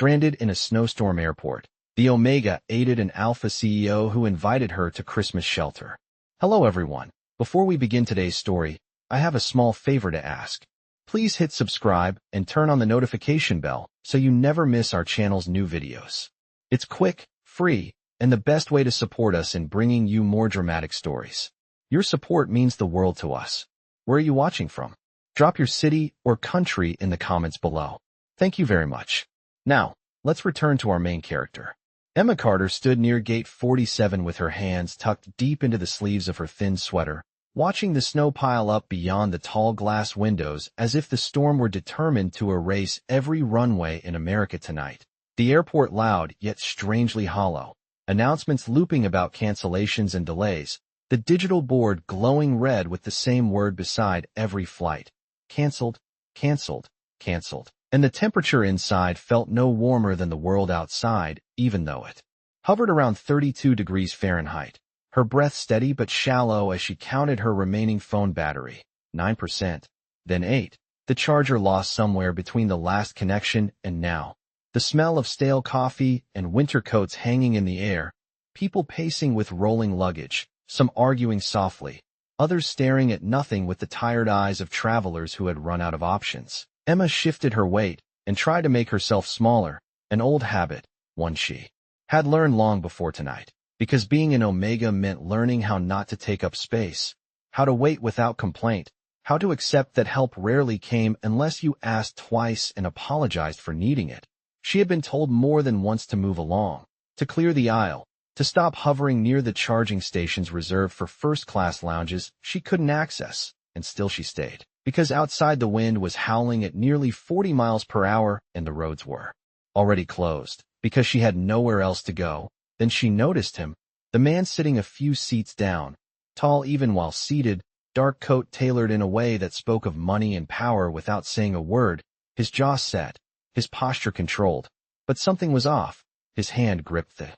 Stranded in a snowstorm airport, the Omega aided an Alpha CEO who invited her to Christmas shelter. Hello everyone. Before we begin today's story, I have a small favor to ask. Please hit subscribe and turn on the notification bell so you never miss our channel's new videos. It's quick, free, and the best way to support us in bringing you more dramatic stories. Your support means the world to us. Where are you watching from? Drop your city or country in the comments below. Thank you very much. Now, let's return to our main character. Emma Carter stood near gate 47 with her hands tucked deep into the sleeves of her thin sweater, watching the snow pile up beyond the tall glass windows as if the storm were determined to erase every runway in America tonight. The airport loud, yet strangely hollow. Announcements looping about cancellations and delays. The digital board glowing red with the same word beside every flight. Canceled, canceled, canceled. And the temperature inside felt no warmer than the world outside, even though it hovered around 32 degrees Fahrenheit. Her breath steady but shallow as she counted her remaining phone battery. 9%. Then 8. The charger lost somewhere between the last connection and now. The smell of stale coffee and winter coats hanging in the air. People pacing with rolling luggage, some arguing softly, others staring at nothing with the tired eyes of travelers who had run out of options. Emma shifted her weight and tried to make herself smaller, an old habit, one she had learned long before tonight, because being an Omega meant learning how not to take up space, how to wait without complaint, how to accept that help rarely came unless you asked twice and apologized for needing it. She had been told more than once to move along, to clear the aisle, to stop hovering near the charging stations reserved for first-class lounges she couldn't access, and still she stayed. Because outside the wind was howling at nearly 40 miles per hour and the roads were already closed, because she had nowhere else to go. Then she noticed him, the man sitting a few seats down, tall even while seated, dark coat tailored in a way that spoke of money and power without saying a word, his jaw set, his posture controlled. But something was off. His hand gripped the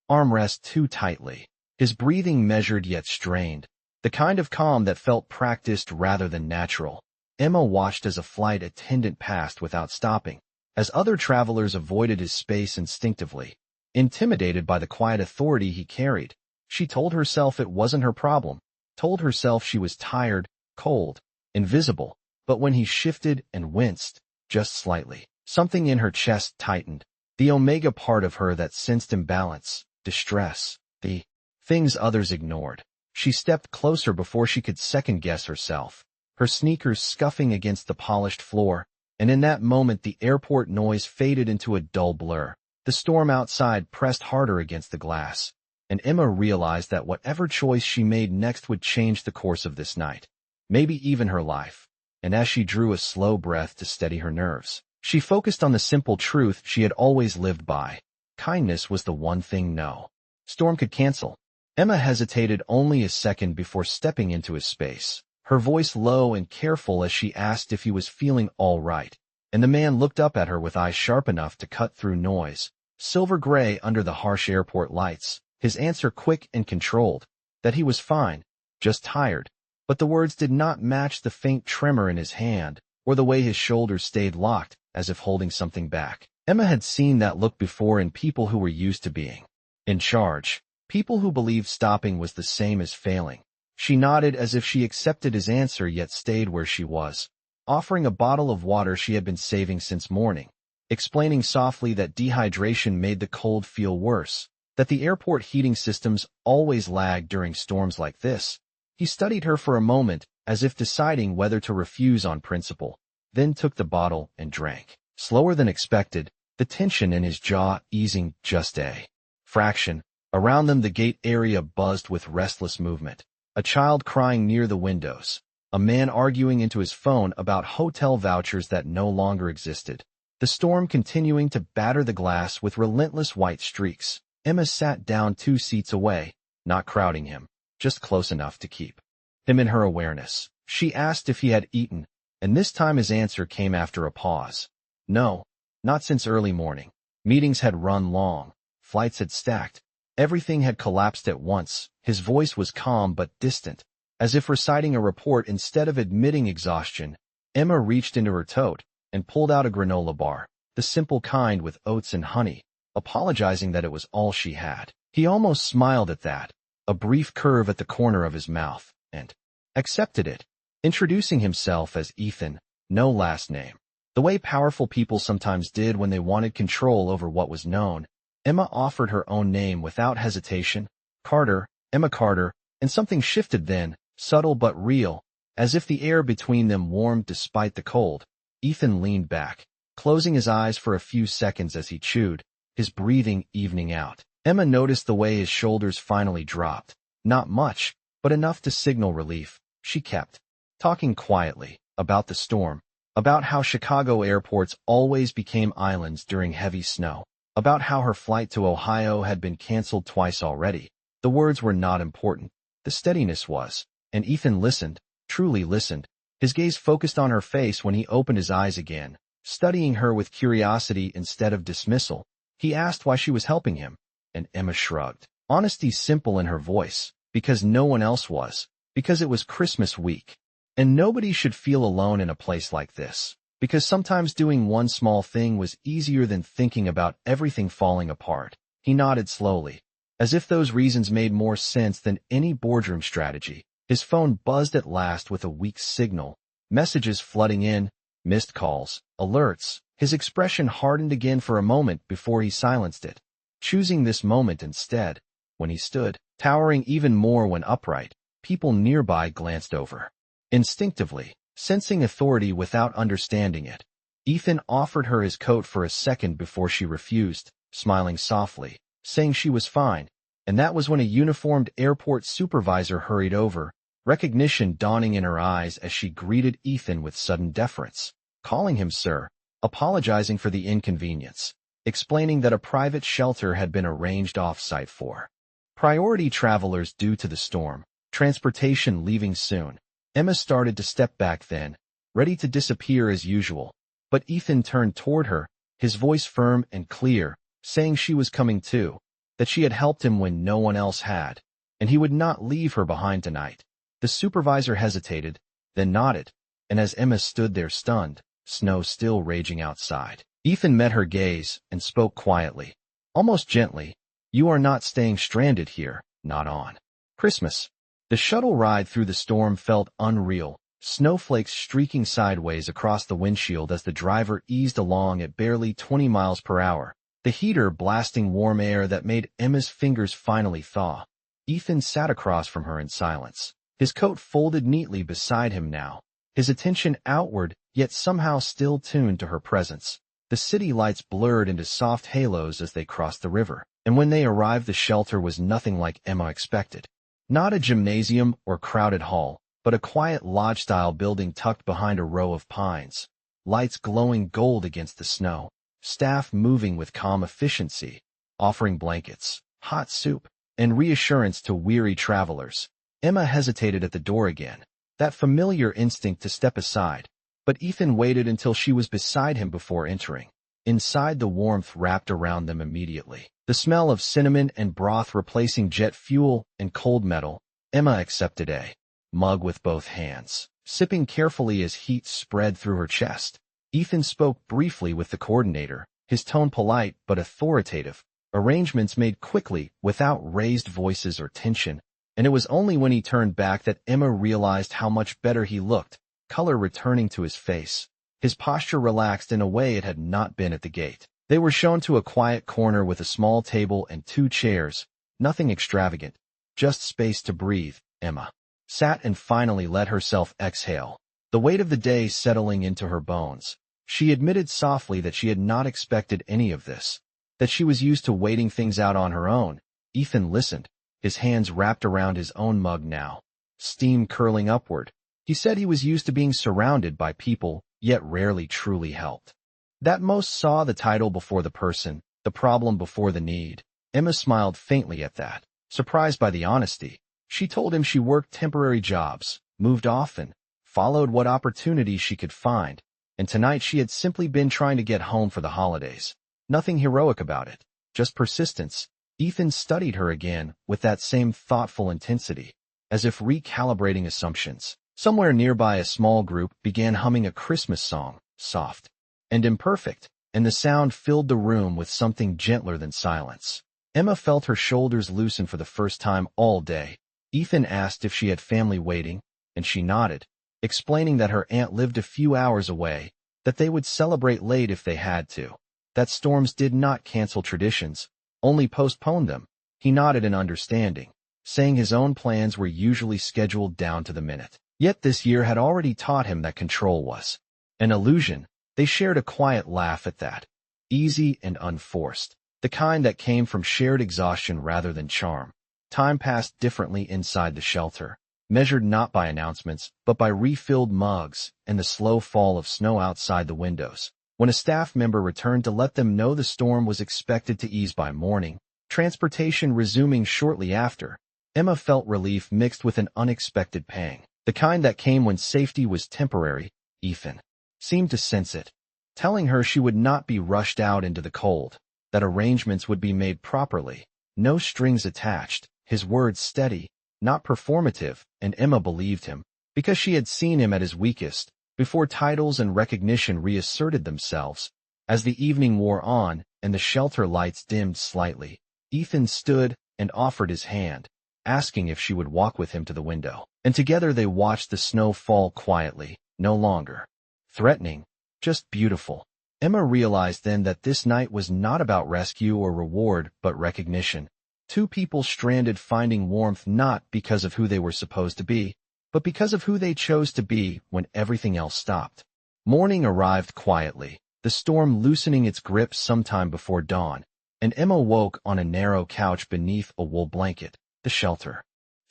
armrest too tightly, his breathing measured yet strained. The kind of calm that felt practiced rather than natural. Emma watched as a flight attendant passed without stopping, as other travelers avoided his space instinctively. Intimidated by the quiet authority he carried, she told herself it wasn't her problem, told herself she was tired, cold, invisible. But when he shifted and winced, just slightly, something in her chest tightened. The Omega part of her that sensed imbalance, distress, the things others ignored. She stepped closer before she could second-guess herself, her sneakers scuffing against the polished floor, and in that moment the airport noise faded into a dull blur. The storm outside pressed harder against the glass, and Emma realized that whatever choice she made next would change the course of this night, maybe even her life. And as she drew a slow breath to steady her nerves, she focused on the simple truth she had always lived by. Kindness was the one thing no storm could cancel. Emma hesitated only a second before stepping into his space, her voice low and careful as she asked if he was feeling all right, and the man looked up at her with eyes sharp enough to cut through noise, silver gray under the harsh airport lights, his answer quick and controlled, that he was fine, just tired. But the words did not match the faint tremor in his hand, or the way his shoulders stayed locked, as if holding something back. Emma had seen that look before in people who were used to being in charge. People who believed stopping was the same as failing. She nodded as if she accepted his answer yet stayed where she was, offering a bottle of water she had been saving since morning, explaining softly that dehydration made the cold feel worse, that the airport heating systems always lagged during storms like this. He studied her for a moment, as if deciding whether to refuse on principle, then took the bottle and drank. Slower than expected, the tension in his jaw easing just a fraction. Around them the gate area buzzed with restless movement. A child crying near the windows. A man arguing into his phone about hotel vouchers that no longer existed. The storm continuing to batter the glass with relentless white streaks. Emma sat down 2 seats away, not crowding him, just close enough to keep him in her awareness. She asked if he had eaten, and this time his answer came after a pause. No, not since early morning. Meetings had run long. Flights had stacked. Everything had collapsed at once. His voice was calm but distant, as if reciting a report instead of admitting exhaustion. Emma reached into her tote and pulled out a granola bar. The the simple kind with oats and honey, apologizing that it was all she had. He almost smiled at that, a brief curve at the corner of his mouth, and accepted it, introducing himself as Ethan, no last name. The way powerful people sometimes did when they wanted control over what was known, Emma offered her own name without hesitation, Carter, Emma Carter, and something shifted then, subtle but real, as if the air between them warmed despite the cold. Ethan leaned back, closing his eyes for a few seconds as he chewed, his breathing evening out. Emma noticed the way his shoulders finally dropped. Not much, but enough to signal relief. She kept talking quietly about the storm, about how Chicago airports always became islands during heavy snow, about how her flight to Ohio had been canceled twice already. The words were not important. The steadiness was, and Ethan listened, truly listened, his gaze focused on her face when he opened his eyes again, studying her with curiosity instead of dismissal. He asked why she was helping him, and Emma shrugged. Honesty simple in her voice, because no one else was, because it was Christmas week. And nobody should feel alone in a place like this, because sometimes doing one small thing was easier than thinking about everything falling apart. He nodded slowly, as if those reasons made more sense than any boardroom strategy. His phone buzzed at last with a weak signal, messages flooding in, missed calls, alerts. His expression hardened again for a moment before he silenced it, choosing this moment instead. When he stood, towering even more when upright, people nearby glanced over. Instinctively, sensing authority without understanding it, Ethan offered her his coat for a second before she refused, smiling softly, saying she was fine, and that was when a uniformed airport supervisor hurried over, recognition dawning in her eyes as she greeted Ethan with sudden deference, calling him sir, apologizing for the inconvenience, explaining that a private shelter had been arranged off-site for priority travelers due to the storm, transportation leaving soon. Emma started to step back then, ready to disappear as usual, but Ethan turned toward her, his voice firm and clear, saying she was coming too, that she had helped him when no one else had, and he would not leave her behind tonight. The supervisor hesitated, then nodded, and as Emma stood there stunned, snow still raging outside, Ethan met her gaze and spoke quietly, almost gently, "You are not staying stranded here, not on Christmas." The shuttle ride through the storm felt unreal, snowflakes streaking sideways across the windshield as the driver eased along at barely 20 miles per hour, the heater blasting warm air that made Emma's fingers finally thaw. Ethan sat across from her in silence, his coat folded neatly beside him now, his attention outward yet somehow still tuned to her presence. The city lights blurred into soft halos as they crossed the river, and when they arrived the shelter was nothing like Emma expected. Not a gymnasium or crowded hall, but a quiet lodge-style building tucked behind a row of pines, lights glowing gold against the snow, staff moving with calm efficiency, offering blankets, hot soup, and reassurance to weary travelers. Emma hesitated at the door again, that familiar instinct to step aside, but Ethan waited until she was beside him before entering. Inside, the warmth wrapped around them immediately, the smell of cinnamon and broth replacing jet fuel and cold metal. Emma accepted a mug with both hands, sipping carefully as heat spread through her chest. Ethan spoke briefly with the coordinator, his tone polite but authoritative, arrangements made quickly without raised voices or tension, and it was only when he turned back that Emma realized how much better he looked, color returning to his face. His posture relaxed in a way it had not been at the gate. They were shown to a quiet corner with a small table and 2 chairs, nothing extravagant, just space to breathe. Emma sat and finally let herself exhale, the weight of the day settling into her bones. She admitted softly that she had not expected any of this, that she was used to waiting things out on her own. Ethan listened, his hands wrapped around his own mug now, steam curling upward. He said he was used to being surrounded by people, yet rarely truly helped. That most saw the title before the person, the problem before the need. Emma smiled faintly at that, surprised by the honesty. She told him she worked temporary jobs, moved often, followed what opportunities she could find, and tonight she had simply been trying to get home for the holidays. Nothing heroic about it, just persistence. Ethan studied her again with that same thoughtful intensity, as if recalibrating assumptions. Somewhere nearby a small group began humming a Christmas song, soft and imperfect, and the sound filled the room with something gentler than silence. Emma felt her shoulders loosen for the first time all day. Ethan asked if she had family waiting, and she nodded, explaining that her aunt lived a few hours away, that they would celebrate late if they had to, that storms did not cancel traditions, only postpone them. He nodded in understanding, saying his own plans were usually scheduled down to the minute. Yet this year had already taught him that control was an illusion. They shared a quiet laugh at that, easy and unforced, the kind that came from shared exhaustion rather than charm. Time passed differently inside the shelter, measured not by announcements, but by refilled mugs and the slow fall of snow outside the windows. When a staff member returned to let them know the storm was expected to ease by morning, transportation resuming shortly after, Emma felt relief mixed with an unexpected pang, the kind that came when safety was temporary. Ethan seemed to sense it, telling her she would not be rushed out into the cold, that arrangements would be made properly, no strings attached, his words steady, not performative, and Emma believed him, because she had seen him at his weakest, before titles and recognition reasserted themselves. As the evening wore on and the shelter lights dimmed slightly, Ethan stood and offered his hand, asking if she would walk with him to the window, and together they watched the snow fall quietly, no longer threatening, just beautiful. Emma realized then that this night was not about rescue or reward, but recognition. Two people stranded finding warmth not because of who they were supposed to be, but because of who they chose to be when everything else stopped. Morning arrived quietly, the storm loosening its grip sometime before dawn, and Emma woke on a narrow couch beneath a wool blanket, the shelter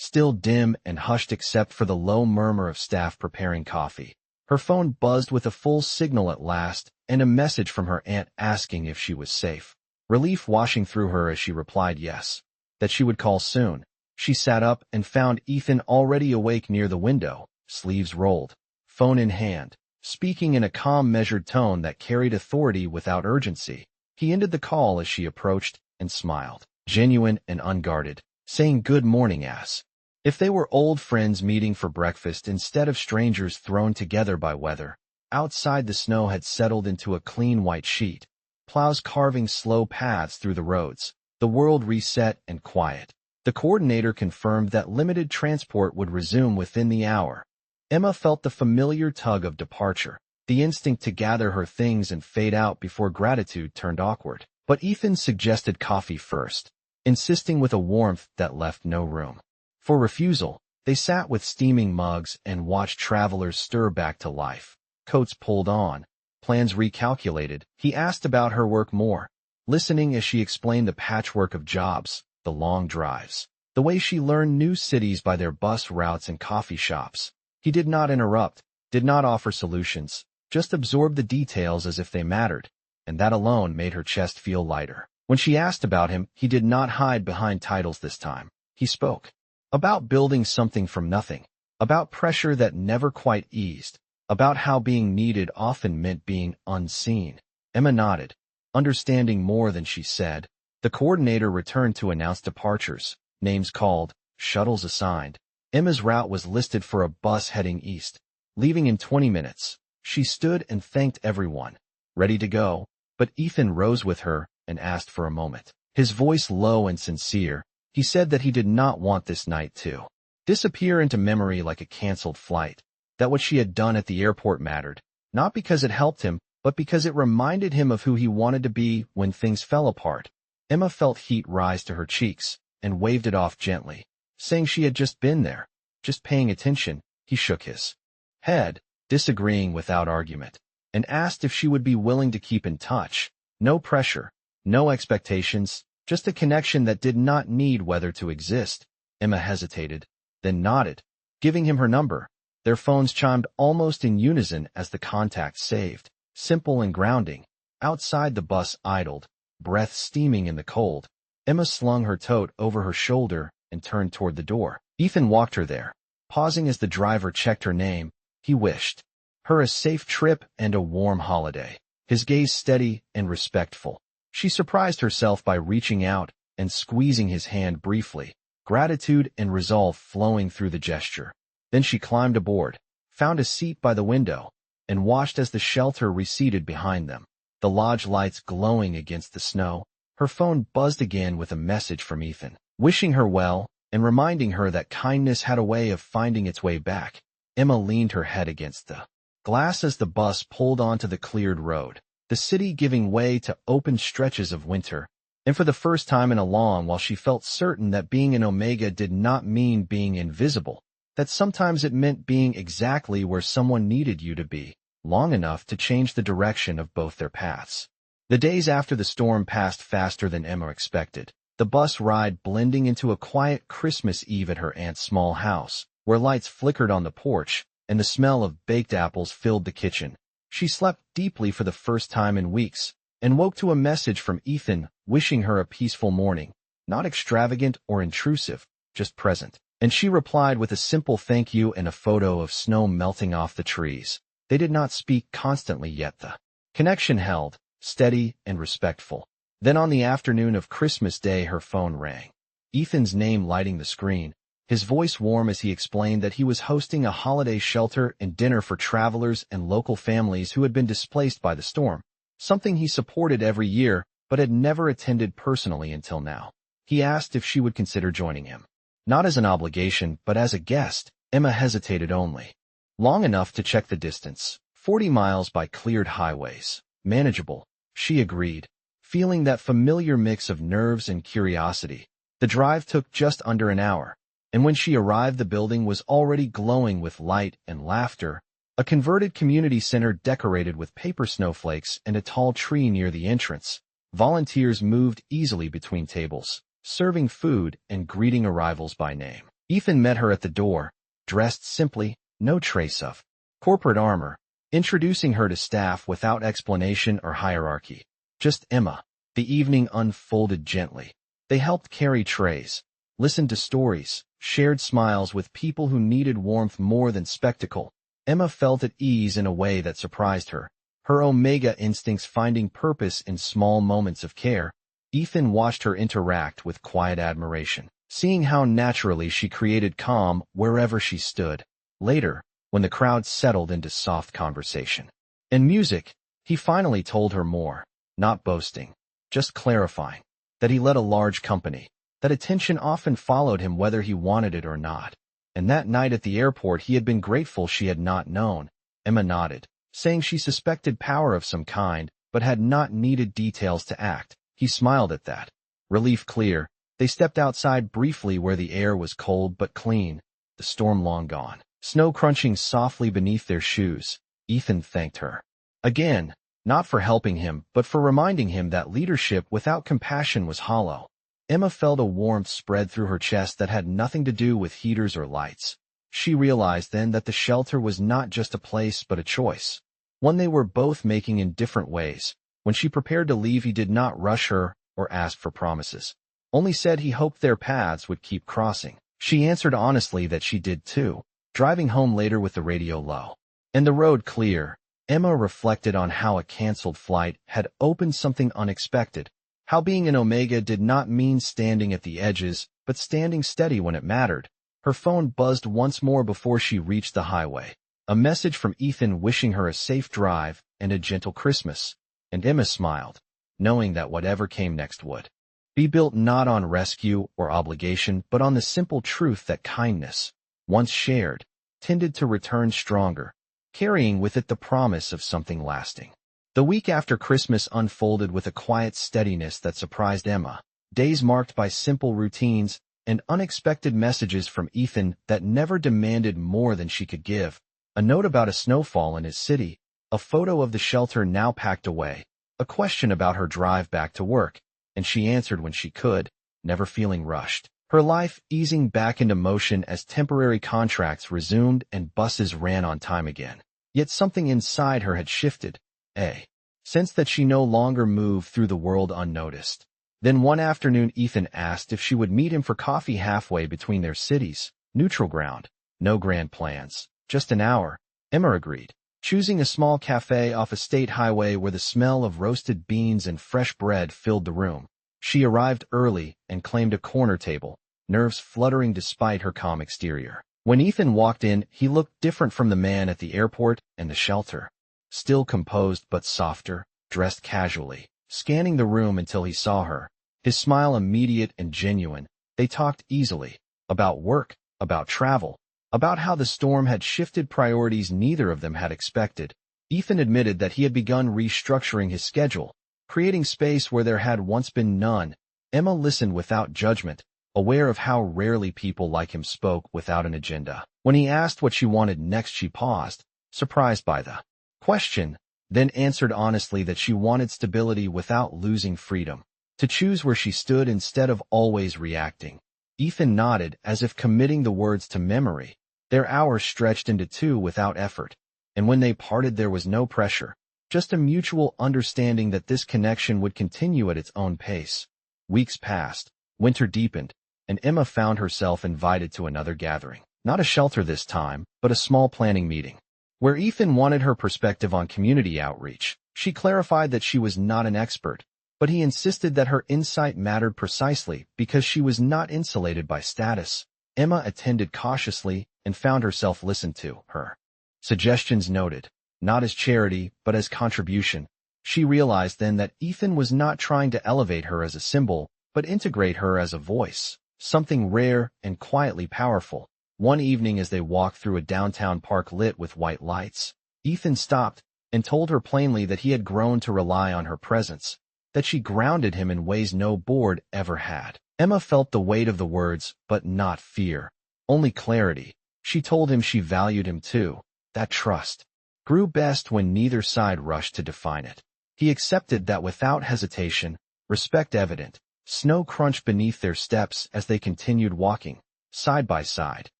still dim and hushed except for the low murmur of staff preparing coffee. Her phone buzzed with a full signal at last, and a message from her aunt asking if she was safe. Relief washing through her as she replied yes, that she would call soon. She sat up and found Ethan already awake near the window, sleeves rolled, phone in hand, speaking in a calm, measured tone that carried authority without urgency. He ended the call as she approached and smiled, genuine and unguarded, saying good morning as if they were old friends meeting for breakfast instead of strangers thrown together by weather. Outside the snow had settled into a clean white sheet, plows carving slow paths through the roads, the world reset and quiet. The coordinator confirmed that limited transport would resume within the hour. Emma felt the familiar tug of departure, the instinct to gather her things and fade out before gratitude turned awkward. But Ethan suggested coffee first, insisting with a warmth that left no room for refusal. They sat with steaming mugs and watched travelers stir back to life, coats pulled on, plans recalculated. He asked about her work more, listening as she explained the patchwork of jobs, the long drives, the way she learned new cities by their bus routes and coffee shops. He did not interrupt, did not offer solutions, just absorbed the details as if they mattered, and that alone made her chest feel lighter. When she asked about him, he did not hide behind titles this time. He spoke about building something from nothing, about pressure that never quite eased, about how being needed often meant being unseen. Emma nodded, understanding more than she said. The coordinator returned to announce departures, names called, shuttles assigned. Emma's route was listed for a bus heading east, leaving in 20 minutes. She stood and thanked everyone, ready to go, but Ethan rose with her and asked for a moment. His voice low and sincere, he said that he did not want this night to disappear into memory like a canceled flight, that what she had done at the airport mattered, not because it helped him, but because it reminded him of who he wanted to be when things fell apart. Emma felt heat rise to her cheeks and waved it off gently, saying she had just been there, just paying attention. He shook his head, disagreeing without argument, and asked if she would be willing to keep in touch. No pressure, no expectations, just a connection that did not need weather to exist. Emma hesitated, then nodded, giving him her number. Their phones chimed almost in unison as the contact saved, simple and grounding. Outside the bus idled, breath steaming in the cold. Emma slung her tote over her shoulder and turned toward the door. Ethan walked her there, pausing as the driver checked her name. He wished her a safe trip and a warm holiday, his gaze steady and respectful. She surprised herself by reaching out and squeezing his hand briefly, gratitude and resolve flowing through the gesture. Then she climbed aboard, found a seat by the window, and watched as the shelter receded behind them. the lodge lights glowing against the snow. Her phone buzzed again with a message from Ethan, wishing her well and reminding her that kindness had a way of finding its way back. Emma leaned her head against the glass as the bus pulled onto the cleared road, the city giving way to open stretches of winter. And for the first time in a long while she felt certain that being an Omega did not mean being invisible, that sometimes it meant being exactly where someone needed you to be, long enough to change the direction of both their paths. The days after the storm passed faster than Emma expected, the bus ride blending into a quiet Christmas Eve at her aunt's small house, where lights flickered on the porch and the smell of baked apples filled the kitchen. She slept deeply for the first time in weeks, and woke to a message from Ethan wishing her a peaceful morning, not extravagant or intrusive, just present. And she replied with a simple thank you and a photo of snow melting off the trees. They did not speak constantly yet. The connection held, steady and respectful. Then on the afternoon of Christmas Day her phone rang. Ethan's name lighting the screen, his voice warm as he explained that he was hosting a holiday shelter and dinner for travelers and local families who had been displaced by the storm, something he supported every year but had never attended personally until now. He asked if she would consider joining him. Not as an obligation, but as a guest. Emma hesitated only long enough to check the distance. 40 miles by cleared highways. Manageable, she agreed, feeling that familiar mix of nerves and curiosity. The drive took just under an hour, and when she arrived the building was already glowing with light and laughter, a converted community center decorated with paper snowflakes and a tall tree near the entrance. Volunteers moved easily between tables, serving food and greeting arrivals by name. Ethan met her at the door, dressed simply, no trace of corporate armor, introducing her to staff without explanation or hierarchy. Just Emma. The evening unfolded gently. They helped carry trays, listened to stories, shared smiles with people who needed warmth more than spectacle. Emma felt at ease in a way that surprised her, her Omega instincts finding purpose in small moments of care. Ethan watched her interact with quiet admiration, seeing how naturally she created calm wherever she stood. Later, when the crowd settled into soft conversation and music, he finally told her more, not boasting, just clarifying, that he led a large company, that attention often followed him whether he wanted it or not. And that night at the airport he had been grateful she had not known. Emma nodded, saying she suspected power of some kind, but had not needed details to act. He smiled at that. Relief clear, they stepped outside briefly where the air was cold but clean, the storm long gone, snow crunching softly beneath their shoes. Ethan thanked her again, not for helping him, but for reminding him that leadership without compassion was hollow. Emma felt a warmth spread through her chest that had nothing to do with heaters or lights. She realized then that the shelter was not just a place but a choice, one they were both making in different ways. When she prepared to leave he did not rush her or ask for promises, only said he hoped their paths would keep crossing. She answered honestly that she did too, driving home later with the radio low and the road clear. Emma reflected on how a canceled flight had opened something unexpected, how being an Omega did not mean standing at the edges, but standing steady when it mattered. Her phone buzzed once more before she reached the highway, a message from Ethan wishing her a safe drive and a gentle Christmas. And Emma smiled, knowing that whatever came next would be built not on rescue or obligation but on the simple truth that kindness, once shared, tended to return stronger, carrying with it the promise of something lasting. The week after Christmas unfolded with a quiet steadiness that surprised Emma, days marked by simple routines and unexpected messages from Ethan that never demanded more than she could give. A note about a snowfall in his city, a photo of the shelter now packed away, a question about her drive back to work, and she answered when she could, never feeling rushed. Her life easing back into motion as temporary contracts resumed and buses ran on time again. Yet something inside her had shifted, a sense that she no longer moved through the world unnoticed. Then one afternoon Ethan asked if she would meet him for coffee halfway between their cities, neutral ground, no grand plans, just an hour. Emma agreed, choosing a small cafe off a state highway where the smell of roasted beans and fresh bread filled the room. She arrived early and claimed a corner table, nerves fluttering despite her calm exterior. When Ethan walked in, he looked different from the man at the airport and the shelter. Still composed but softer, dressed casually, scanning the room until he saw her. His smile immediate and genuine. They talked easily. About work, about travel, about how the storm had shifted priorities neither of them had expected. Ethan admitted that he had begun restructuring his schedule, creating space where there had once been none. Emma listened without judgment, aware of how rarely people like him spoke without an agenda. When he asked what she wanted next, she paused, surprised by the question, then answered honestly that she wanted stability without losing freedom, to choose where she stood instead of always reacting. Ethan nodded, as if committing the words to memory. Their hours stretched into 2 without effort, and when they parted there was no pressure, just a mutual understanding that this connection would continue at its own pace. Weeks passed, winter deepened, and Emma found herself invited to another gathering. Not a shelter this time, but a small planning meeting, where Ethan wanted her perspective on community outreach. She clarified that she was not an expert, but he insisted that her insight mattered precisely because she was not insulated by status. Emma attended cautiously and found herself listened to. Her suggestions noted, not as charity, but as contribution. She realized then that Ethan was not trying to elevate her as a symbol, but integrate her as a voice, something rare and quietly powerful. One evening as they walked through a downtown park lit with white lights, Ethan stopped and told her plainly that he had grown to rely on her presence, that she grounded him in ways no board ever had. Emma felt the weight of the words, but not fear, only clarity. She told him she valued him too. That trust grew best when neither side rushed to define it. He accepted that without hesitation, respect evident. Snow crunched beneath their steps as they continued walking, side by side.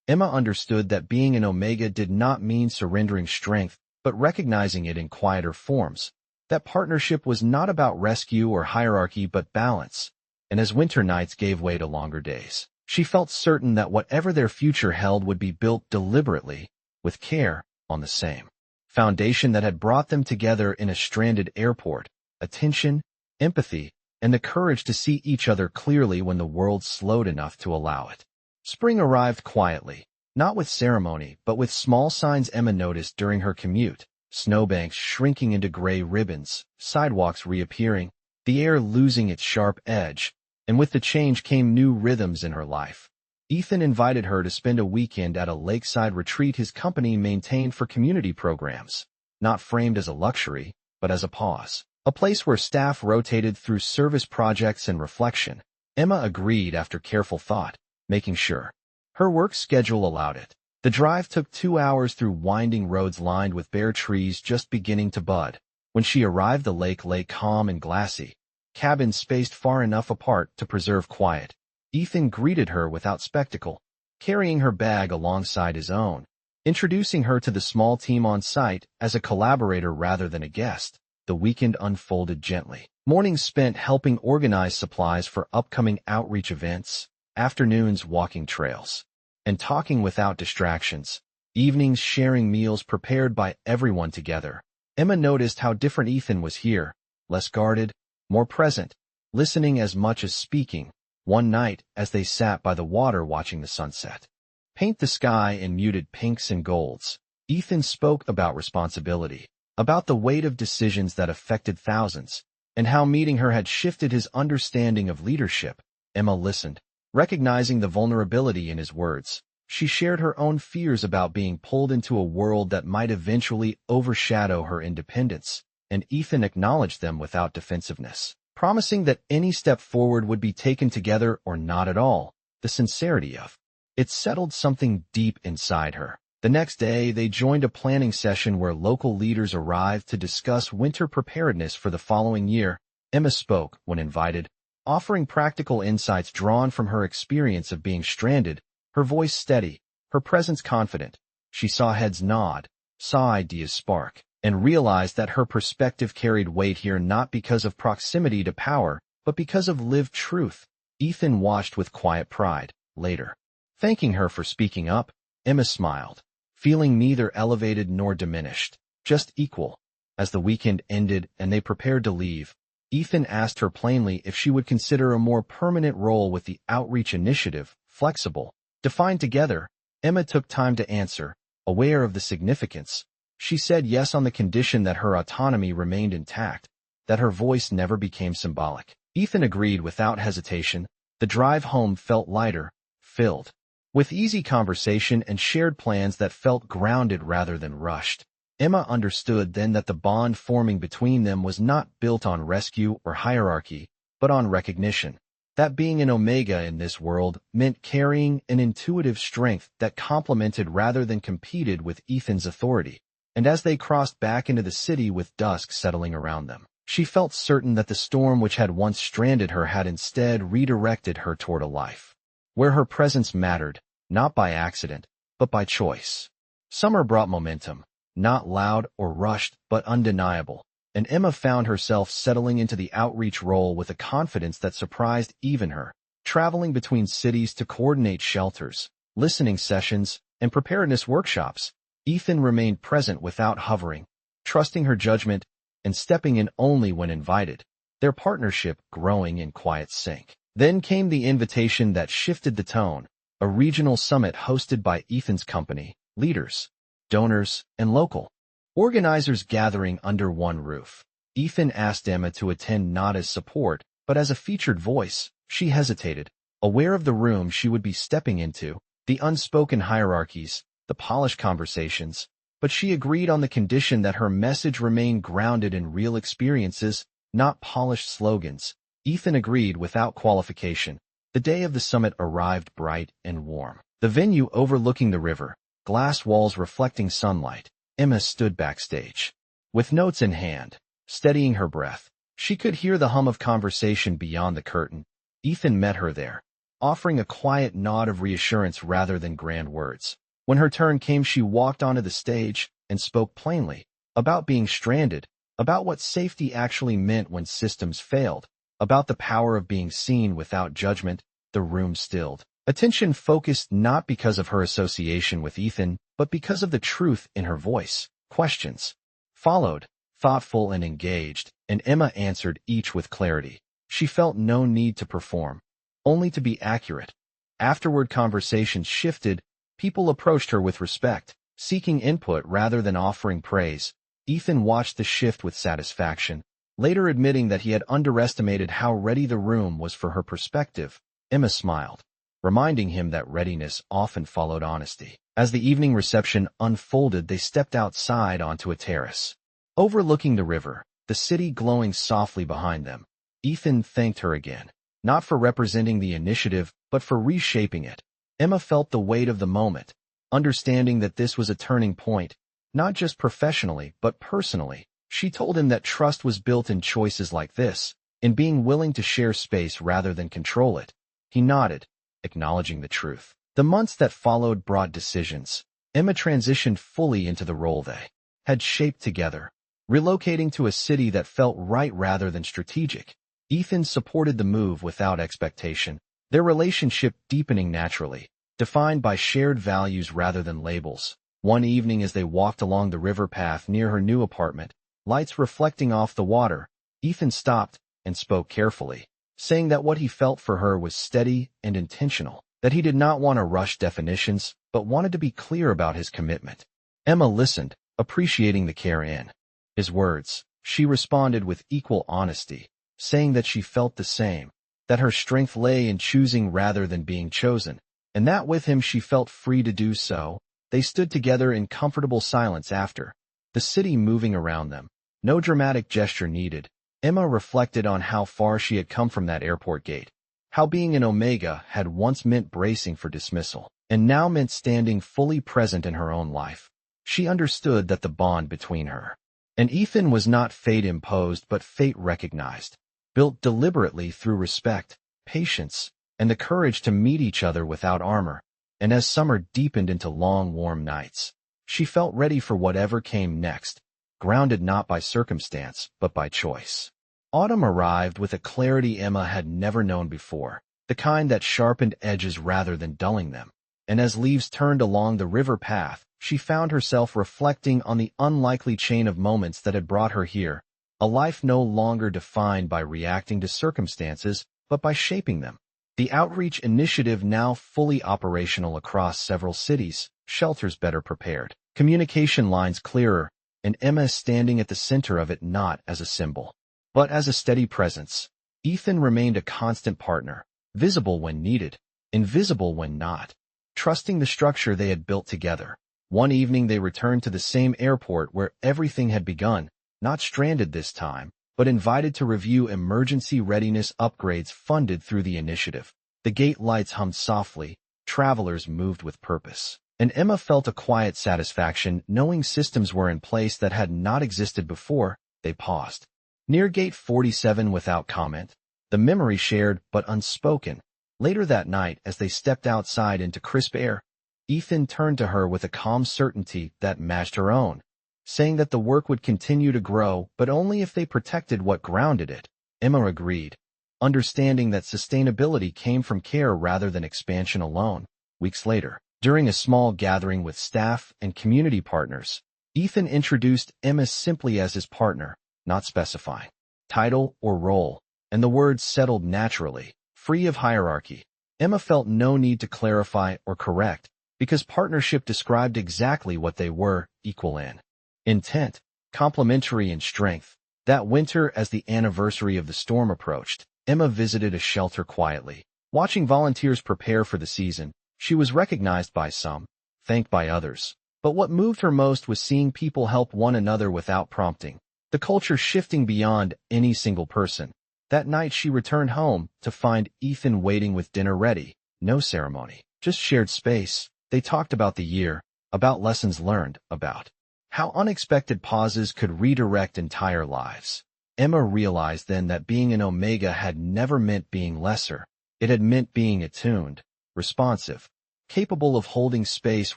Emma understood that being an Omega did not mean surrendering strength, but recognizing it in quieter forms. That partnership was not about rescue or hierarchy but balance. And as winter nights gave way to longer days, she felt certain that whatever their future held would be built deliberately, with care, on the same foundation that had brought them together in a stranded airport: attention, empathy, and the courage to see each other clearly when the world slowed enough to allow it. Spring arrived quietly, not with ceremony, but with small signs Emma noticed during her commute: snowbanks shrinking into gray ribbons, sidewalks reappearing, the air losing its sharp edge, and with the change came new rhythms in her life. Ethan invited her to spend a weekend at a lakeside retreat his company maintained for community programs, not framed as a luxury, but as a pause, a place where staff rotated through service projects and reflection. Emma agreed after careful thought, making sure her work schedule allowed it. The drive took 2 hours through winding roads lined with bare trees just beginning to bud. When she arrived, the lake lay calm and glassy, cabins spaced far enough apart to preserve quiet. Ethan greeted her without spectacle, carrying her bag alongside his own, introducing her to the small team on site as a collaborator rather than a guest. The weekend unfolded gently. Mornings spent helping organize supplies for upcoming outreach events, afternoons walking trails and talking without distractions, evenings sharing meals prepared by everyone together. Emma noticed how different Ethan was here, less guarded, more present, listening as much as speaking. One night, as they sat by the water watching the sunset paint the sky in muted pinks and golds, Ethan spoke about responsibility, about the weight of decisions that affected thousands, and how meeting her had shifted his understanding of leadership. Emma listened, recognizing the vulnerability in his words. She shared her own fears about being pulled into a world that might eventually overshadow her independence, and Ethan acknowledged them without defensiveness, promising that any step forward would be taken together or not at all. The sincerity of it settled something deep inside her. The next day, they joined a planning session where local leaders arrived to discuss winter preparedness for the following year. Emma spoke when invited, offering practical insights drawn from her experience of being stranded, her voice steady, her presence confident. She saw heads nod, saw ideas spark, and realized that her perspective carried weight here not because of proximity to power, but because of lived truth. Ethan watched with quiet pride. Later, thanking her for speaking up, Emma smiled, feeling neither elevated nor diminished, just equal. As the weekend ended and they prepared to leave, Ethan asked her plainly if she would consider a more permanent role with the outreach initiative, flexible, defined together. Emma took time to answer, aware of the significance. She said yes on the condition that her autonomy remained intact. that her voice never became symbolic. Ethan agreed without hesitation. The drive home felt lighter, filled with easy conversation and shared plans that felt grounded rather than rushed. Emma understood then that the bond forming between them was not built on rescue or hierarchy, but on recognition. That being an Omega in this world meant carrying an intuitive strength that complemented rather than competed with Ethan's authority. And as they crossed back into the city with dusk settling around them, she felt certain that the storm which had once stranded her had instead redirected her toward a life where her presence mattered, not by accident, but by choice. Summer brought momentum, not loud or rushed, but undeniable, and Emma found herself settling into the outreach role with a confidence that surprised even her. Traveling between cities to coordinate shelters, listening sessions, and preparedness workshops, Ethan remained present without hovering, trusting her judgment and stepping in only when invited, their partnership growing in quiet sync. Then came the invitation that shifted the tone, a regional summit hosted by Ethan's company, leaders, donors, and local organizers gathering under one roof. Ethan asked Emma to attend not as support, but as a featured voice. She hesitated, aware of the room she would be stepping into, the unspoken hierarchies, the polished conversations, but she agreed on the condition that her message remain grounded in real experiences, not polished slogans. Ethan agreed without qualification. The day of the summit arrived bright and warm. The venue overlooking the river, glass walls reflecting sunlight. Emma stood backstage. With notes in hand, steadying her breath, she could hear the hum of conversation beyond the curtain. Ethan met her there, offering a quiet nod of reassurance rather than grand words. When her turn came, she walked onto the stage and spoke plainly about being stranded, about what safety actually meant when systems failed, about the power of being seen without judgment. The room stilled. Attention focused not because of her association with Ethan, but because of the truth in her voice. Questions followed, thoughtful and engaged, and Emma answered each with clarity. She felt no need to perform, only to be accurate. Afterward, conversations shifted. People approached her with respect, seeking input rather than offering praise. Ethan watched the shift with satisfaction, later admitting that he had underestimated how ready the room was for her perspective. Emma smiled, reminding him that readiness often followed honesty. As the evening reception unfolded, they stepped outside onto a terrace, overlooking the river, the city glowing softly behind them. Ethan thanked her again, not for representing the initiative, but for reshaping it. Emma felt the weight of the moment, understanding that this was a turning point, not just professionally, but personally. She told him that trust was built in choices like this, in being willing to share space rather than control it. He nodded, acknowledging the truth. The months that followed brought decisions. Emma transitioned fully into the role they had shaped together, relocating to a city that felt right rather than strategic. Ethan supported the move without expectation, their relationship deepening naturally, defined by shared values rather than labels. One evening as they walked along the river path near her new apartment, lights reflecting off the water, Ethan stopped and spoke carefully, saying that what he felt for her was steady and intentional, that he did not want to rush definitions, but wanted to be clear about his commitment. Emma listened, appreciating the care in his words. She responded with equal honesty, saying that she felt the same, that her strength lay in choosing rather than being chosen, and that with him she felt free to do so. They stood together in comfortable silence after, the city moving around them. No dramatic gesture needed. Emma reflected on how far she had come from that airport gate, how being an Omega had once meant bracing for dismissal, and now meant standing fully present in her own life. She understood that the bond between her and Ethan was not fate-imposed but fate-recognized, built deliberately through respect, patience, and the courage to meet each other without armor. And as summer deepened into long, warm nights, she felt ready for whatever came next, grounded not by circumstance, but by choice. Autumn arrived with a clarity Emma had never known before, the kind that sharpened edges rather than dulling them. And as leaves turned along the river path, she found herself reflecting on the unlikely chain of moments that had brought her here, a life no longer defined by reacting to circumstances, but by shaping them. The outreach initiative now fully operational across several cities, shelters better prepared, communication lines clearer, and Emma standing at the center of it not as a symbol, But as a steady presence, Ethan remained a constant partner, visible when needed, invisible when not, trusting the structure they had built together. One evening they returned to the same airport where everything had begun, not stranded this time, but invited to review emergency readiness upgrades funded through the initiative. The gate lights hummed softly, travelers moved with purpose, and Emma felt a quiet satisfaction knowing systems were in place that had not existed before. They paused near gate 47 without comment, the memory shared but unspoken. Later that night, as they stepped outside into crisp air, Ethan turned to her with a calm certainty that matched her own, saying that the work would continue to grow, but only if they protected what grounded it. Emma agreed, understanding that sustainability came from care rather than expansion alone. Weeks later, during a small gathering with staff and community partners, Ethan introduced Emma simply as his partner, not specifying title or role, and the words settled naturally, free of hierarchy. Emma felt no need to clarify or correct, because partnership described exactly what they were, equal in intent, complementary in strength. That winter, as the anniversary of the storm approached, Emma visited a shelter quietly. Watching volunteers prepare for the season, she was recognized by some, thanked by others. But what moved her most was seeing people help one another without prompting, the culture shifting beyond any single person. That night she returned home to find Ethan waiting with dinner ready. No ceremony, just shared space. They talked about the year, about lessons learned, about how unexpected pauses could redirect entire lives. Emma realized then that being an Omega had never meant being lesser. It had meant being attuned, responsive, capable of holding space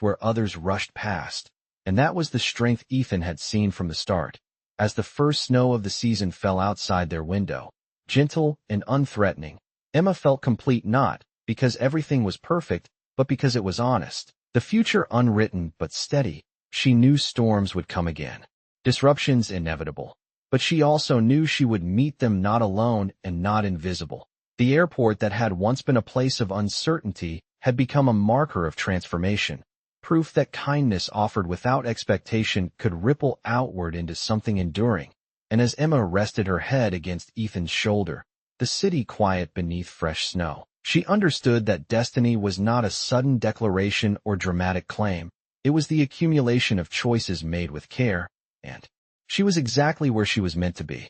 where others rushed past. And that was the strength Ethan had seen from the start. As the first snow of the season fell outside their window, gentle and unthreatening, Emma felt complete, not because everything was perfect, but because it was honest. The future unwritten but steady. She knew storms would come again, disruptions inevitable, but she also knew she would meet them not alone and not invisible. The airport that had once been a place of uncertainty had become a marker of transformation, proof that kindness offered without expectation could ripple outward into something enduring. And as Emma rested her head against Ethan's shoulder, the city quiet beneath fresh snow, she understood that destiny was not a sudden declaration or dramatic claim. It was the accumulation of choices made with care, and she was exactly where she was meant to be.